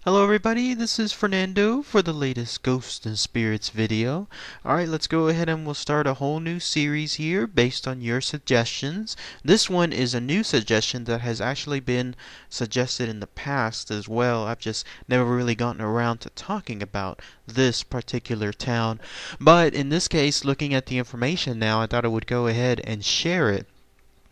Hello everybody, this is Fernando for the latest Ghosts and Spirits video. Alright, let's go ahead and we'll start a whole new series here based on your suggestions. This one is a new suggestion that has actually been suggested in the past as well. I've just never really gotten around to talking about this particular town. But in this case, looking at the information now, I thought I would go ahead and share it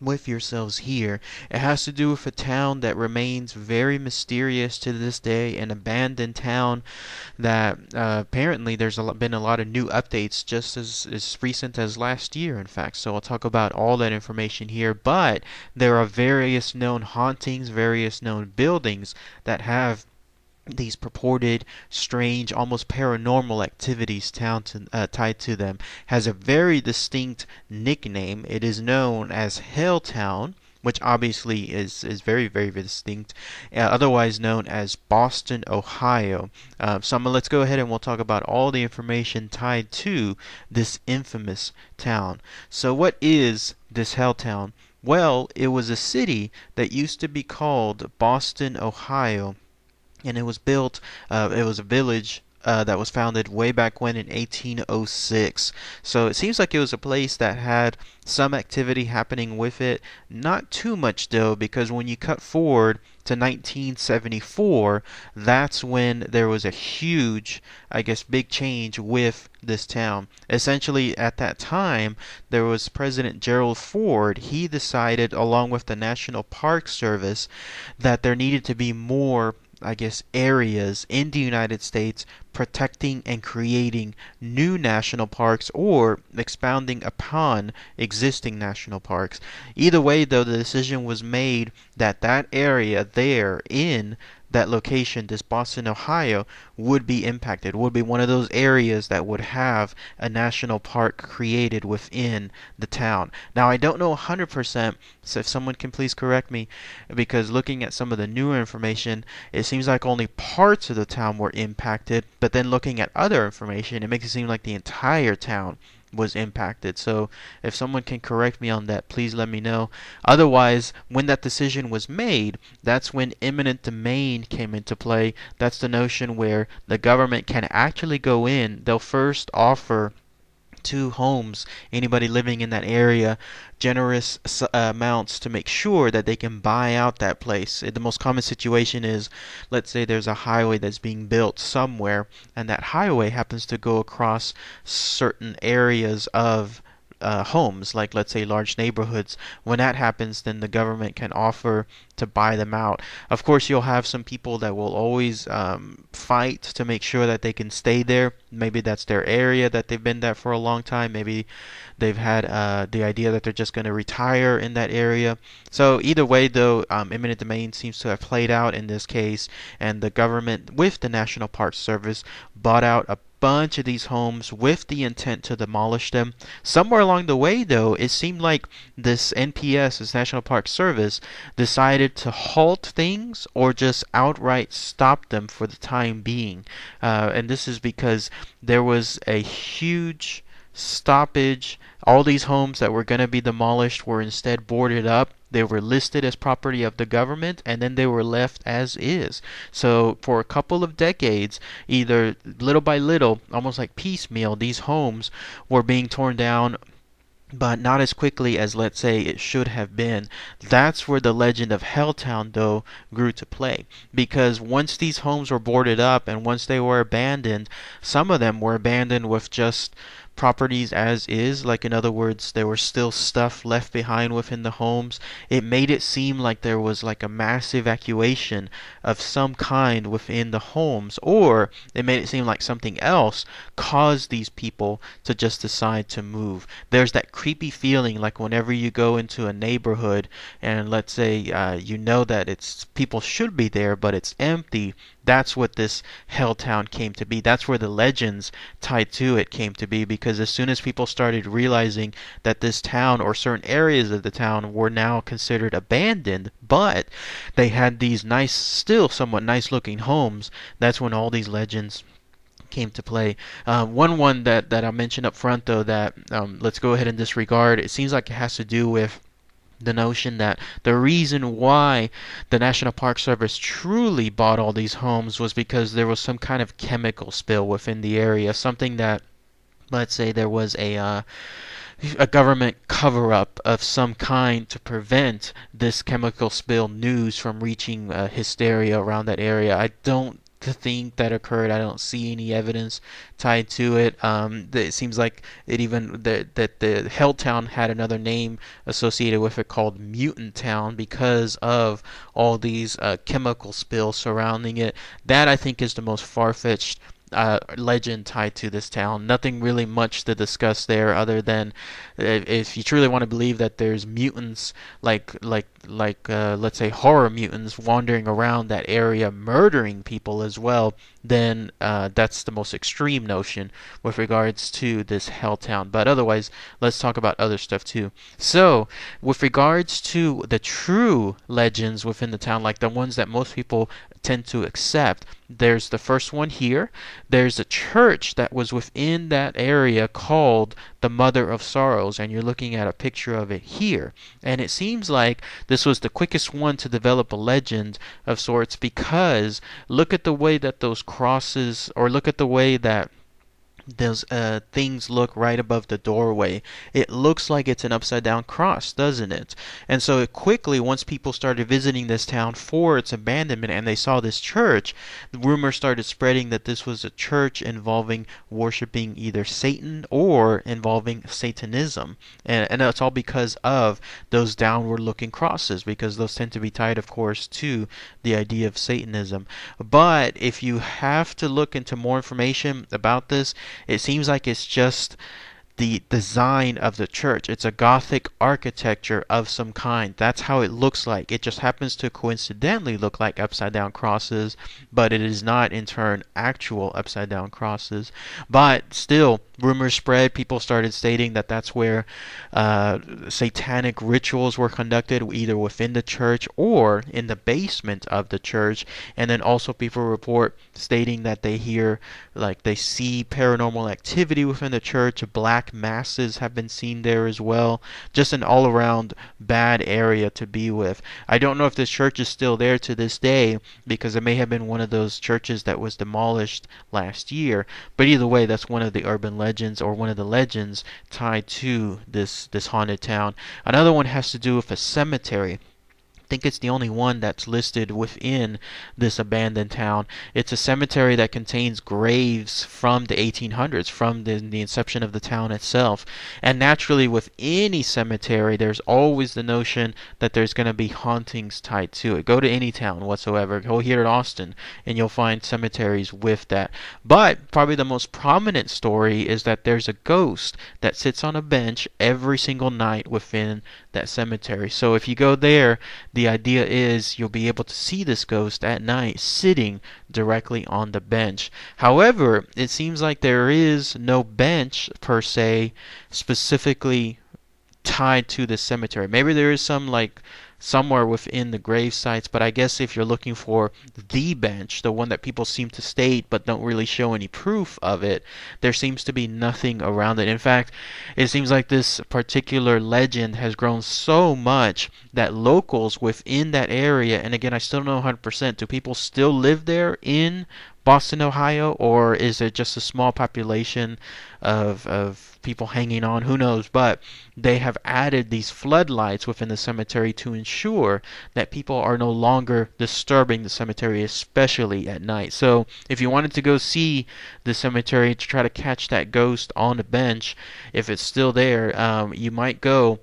with yourselves here. It has to do with a town that remains very mysterious to this day, an abandoned town that apparently there's been a lot of new updates just as recent as last year, in fact. So I'll talk about all that information here, but there are various known hauntings, various known buildings that have these purported strange, almost paranormal activities tied to them. Has a very distinct nickname. It is known as Helltown, which obviously is very, very distinct, otherwise known as Boston, Ohio. Let's go ahead and we'll talk about all the information tied to this infamous town. So what is this Helltown? Well, it was a city that used to be called Boston, Ohio, and it was it was a village that was founded way back when in 1806. So it seems like it was a place that had some activity happening with it. Not too much though, because when you cut forward to 1974, that's when there was a huge, I guess, big change with this town. Essentially, at that time, there was President Gerald Ford. He decided, along with the National Park Service, that there needed to be more, I guess, areas in the United States protecting and creating new national parks or expounding upon existing national parks. Either way, though, the decision was made that that area there in that location, this Boston, Ohio, would be impacted, would be one of those areas that would have a national park created within the town. Now, I don't know 100%, so if someone can please correct me, because looking at some of the newer information, it seems like only parts of the town were impacted, but then looking at other information, it makes it seem like the entire town was impacted. So if someone can correct me on that, please let me know. Otherwise, when that decision was made, that's when eminent domain came into play. That's the notion where the government can actually go in. They'll first offer to homes, anybody living in that area, generous amounts to make sure that they can buy out that place. The most common situation is, let's say there's a highway that's being built somewhere, and that highway happens to go across certain areas of homes, like let's say large neighborhoods. When that happens, then the government can offer to buy them out. Of course, you'll have some people that will always fight to make sure that they can stay there. Maybe that's their area that they've been there for a long time. Maybe they've had the idea that they're just going to retire in that area. So either way, though, eminent domain seems to have played out in this case, and the government, with the National Park Service, bought out a bunch of these homes with the intent to demolish them. Somewhere along the way, though, it seemed like this NPS, this National Park Service, decided to halt things or just outright stop them for the time being. And this is because there was a huge stoppage. All these homes that were going to be demolished were instead boarded up. They were listed as property of the government, and then they were left as is. So for a couple of decades, either little by little, almost like piecemeal, these homes were being torn down, but not as quickly as, let's say, it should have been. That's where the legend of Helltown, though, grew to play. Because once these homes were boarded up and once they were abandoned, some of them were abandoned with just properties as is. Like, in other words, there was still stuff left behind within the homes. It made it seem like there was like a mass evacuation of some kind within the homes, or it made it seem like something else caused these people to just decide to move. There's that creepy feeling like whenever you go into a neighborhood and let's say you know that it's people should be there but it's empty. That's what this Helltown came to be. That's where the legends tied to it came to be, because as soon as people started realizing that this town or certain areas of the town were now considered abandoned, but they had these nice, still somewhat nice looking homes, that's when all these legends came to play. One that I mentioned up front, though, that let's go ahead and disregard. It seems like it has to do with the notion that the reason why the National Park Service truly bought all these homes was because there was some kind of chemical spill within the area, something that, let's say, there was a government cover-up of some kind to prevent this chemical spill news from reaching hysteria around that area. I don't think that occurred. I don't see any evidence tied to it. It seems like that the Helltown had another name associated with it called Mutant Town because of all these chemical spills surrounding it. That I think is the most far-fetched legend tied to this town. Nothing really much to discuss there, other than if you truly want to believe that there's mutants, let's say horror mutants wandering around that area murdering people as well, then that's the most extreme notion with regards to this Helltown. But otherwise, let's talk about other stuff too. So, with regards to the true legends within the town, like the ones that most people tend to accept, there's the first one here. There's a church that was within that area called the Mother of Sorrows, and you're looking at a picture of it here. And it seems like this was the quickest one to develop a legend of sorts, because look at the way that those crosses, or look at the way that those things look right above the doorway. It looks like it's an upside down cross, doesn't it? And so it quickly, once people started visiting this town for its abandonment and they saw this church, the rumor started spreading that this was a church involving worshiping either Satan or involving Satanism. And that's all because of those downward looking crosses, because those tend to be tied, of course, to the idea of Satanism. But if you have to look into more information about this, it seems like it's just the design of the church. It's a Gothic architecture of some kind. That's how it looks like. It just happens to coincidentally look like upside down crosses, but it is not in turn actual upside down crosses. But still, rumors spread. People started stating that that's where satanic rituals were conducted, either within the church or in the basement of the church. And then also people report stating that they see paranormal activity within the church. Black masses have been seen there as well. Just an all-around bad area to be with. I don't know if this church is still there to this day, because it may have been one of those churches that was demolished last year. But either way, that's one of the urban legends, or one of the legends tied to this haunted town. Another one has to do with a cemetery. I think it's the only one that's listed within this abandoned town. It's a cemetery that contains graves from the 1800s, from the inception of the town itself. And naturally, with any cemetery, there's always the notion that there's going to be hauntings tied to it. Go to any town whatsoever. Go here in Austin, and you'll find cemeteries with that. But probably the most prominent story is that there's a ghost that sits on a bench every single night within that cemetery. So if you go there, the idea is you'll be able to see this ghost at night sitting directly on the bench. However, it seems like there is no bench per se specifically tied to the cemetery. Maybe there is some somewhere within the grave sites, but I guess if you're looking for the bench, the one that people seem to state but don't really show any proof of it, there seems to be nothing around it. In fact, it seems like this particular legend has grown so much that locals within that area, and again, I still don't know 100%, do people still live there in Boston, Ohio, or is it just a small population of people hanging on? Who knows? But they have added these floodlights within the cemetery to ensure that people are no longer disturbing the cemetery, especially at night. So if you wanted to go see the cemetery to try to catch that ghost on the bench, if it's still there, you might go.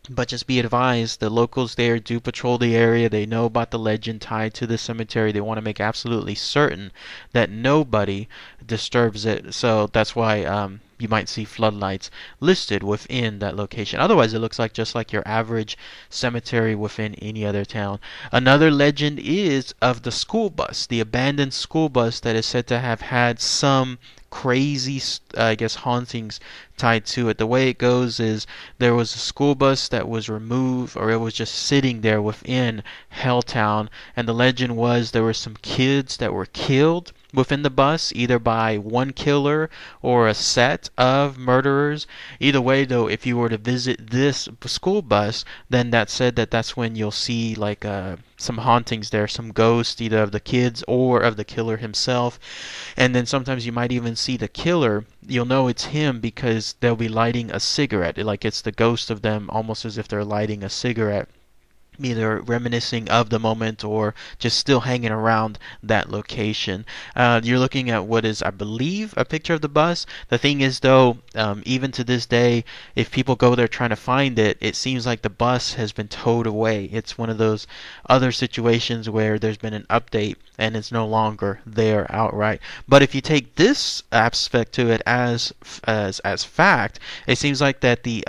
But just be advised, the locals there do patrol the area. They know about the legend tied to the cemetery. They want to make absolutely certain that nobody disturbs it. So that's why you might see floodlights listed within that location. Otherwise, it looks like just like your average cemetery within any other town. Another legend is of the school bus, the abandoned school bus that is said to have had some crazy, hauntings tied to it. The way it goes is there was a school bus that was removed, or it was just sitting there within Helltown, and the legend was there were some kids that were killed within the bus, either by one killer or a set of murderers. Either way, though, if you were to visit this school bus, then that said that that's when you'll see like some hauntings there, some ghosts, either of the kids or of the killer himself. And then sometimes you might even see the killer. You'll know it's him because they'll be lighting a cigarette, like it's the ghost of them, almost as if they're lighting a cigarette, either reminiscing of the moment or just still hanging around that location. You're looking at what is, I believe, a picture of the bus. The thing is, though, even to this day, if people go there trying to find it, it seems like the bus has been towed away. It's one of those other situations where there's been an update and it's no longer there outright. But if you take this aspect to it as fact, it seems like that the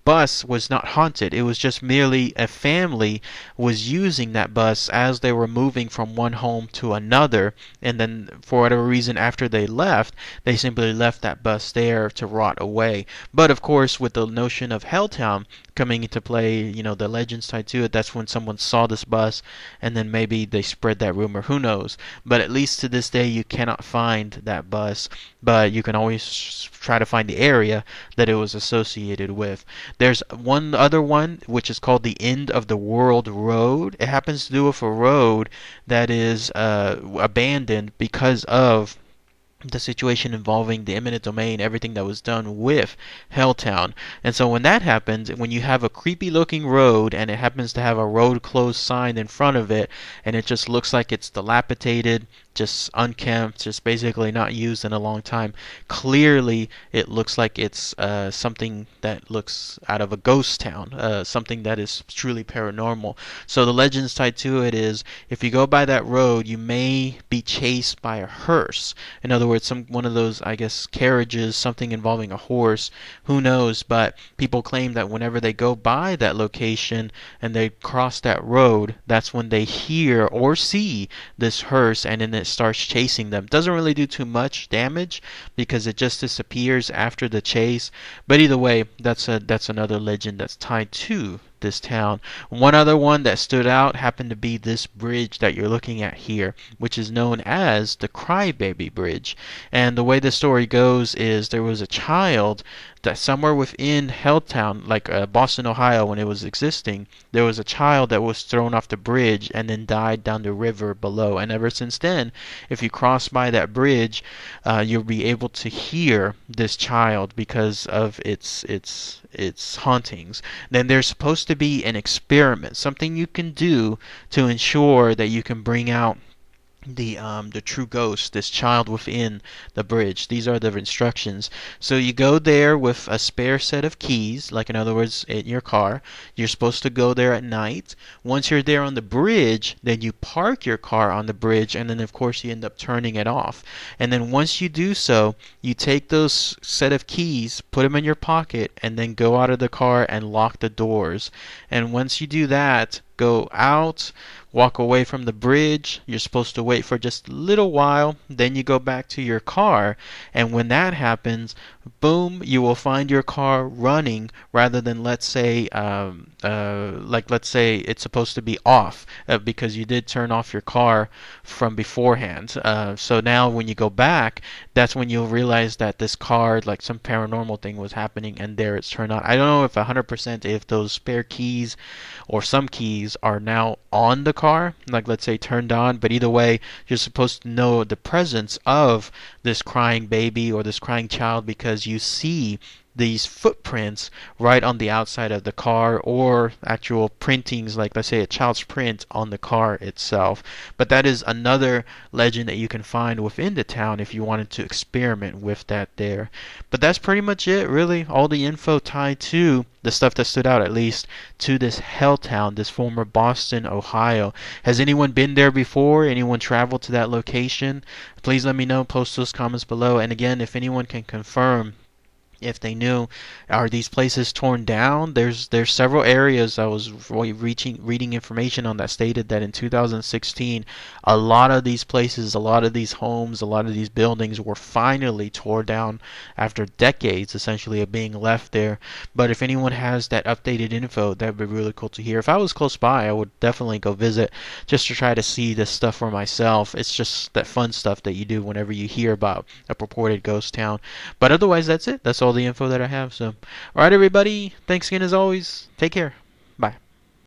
bus was not haunted. It was just merely a family was using that bus as they were moving from one home to another, and then for whatever reason after they left, they simply left that bus there to rot away. But of course, with the notion of Helltown coming into play, you know, the legends tied to it, that's when someone saw this bus and then maybe they spread that rumor, who knows. But at least to this day you cannot find that bus, but you can always try to find the area that it was associated with. There's one other one which is called the End of the World Road. It happens to do with a road that is abandoned because of the situation involving the eminent domain, everything that was done with Helltown. And so when that happens, when you have a creepy looking road and it happens to have a road closed sign in front of it, and it just looks like it's dilapidated, just unkempt, just basically not used in a long time, clearly it looks like it's something that looks out of a ghost town, something that is truly paranormal. So the legends tied to it is, if you go by that road, you may be chased by a hearse. In other words, one of those, I guess, carriages, something involving a horse, who knows, but people claim that whenever they go by that location and they cross that road, that's when they hear or see this hearse, and then it starts chasing them. Doesn't really do too much damage because it just disappears after the chase, but either way, that's another legend that's tied to this town. One other one that stood out happened to be this bridge that you're looking at here, which is known as the Crybaby Bridge. And the way the story goes is there was a child that somewhere within Helltown, like Boston, Ohio, when it was existing, there was a child that was thrown off the bridge and then died down the river below. And ever since then, if you cross by that bridge, you'll be able to hear this child because of its hauntings. Then there's supposed to be an experiment, something you can do to ensure that you can bring out the true ghost, this child within the bridge. These are the instructions. So you go there with a spare set of keys, like in other words in your car. You're supposed to go there at night. Once you're there on the bridge, then you park your car on the bridge, and then of course you end up turning it off. And then once you do so, you take those set of keys, put them in your pocket, and then go out of the car and lock the doors. And once you do that, go out, walk away from the bridge. You're supposed to wait for just a little while, then you go back to your car, and when that happens, boom, you will find your car running rather than, let's say let's say it's supposed to be off because you did turn off your car from beforehand. So now when you go back, that's when you'll realize that this car, like some paranormal thing was happening, and there it's turned on. I don't know if 100% if those spare keys or some keys are now on the car, like let's say turned on, but either way, you're supposed to know the presence of this crying baby or this crying child because you see these footprints right on the outside of the car, or actual printings, like let's say a child's print on the car itself. But that is another legend that you can find within the town if you wanted to experiment with that there. But that's pretty much it, really. All the info tied to the stuff that stood out, at least, to this Helltown, this former Boston, Ohio. Has anyone been there before? Anyone traveled to that location? Please let me know. Post those comments below. And again, if anyone can confirm if they knew. Are these places torn down? There's several areas I was reading information on that stated that in 2016 a lot of these places, a lot of these homes, a lot of these buildings were finally torn down after decades essentially of being left there. But if anyone has that updated info, that would be really cool to hear. If I was close by, I would definitely go visit just to try to see this stuff for myself. It's just that fun stuff that you do whenever you hear about a purported ghost town. But otherwise, that's it. That's all the info that I have. So, all right, everybody. Thanks again as always. Take care. Bye.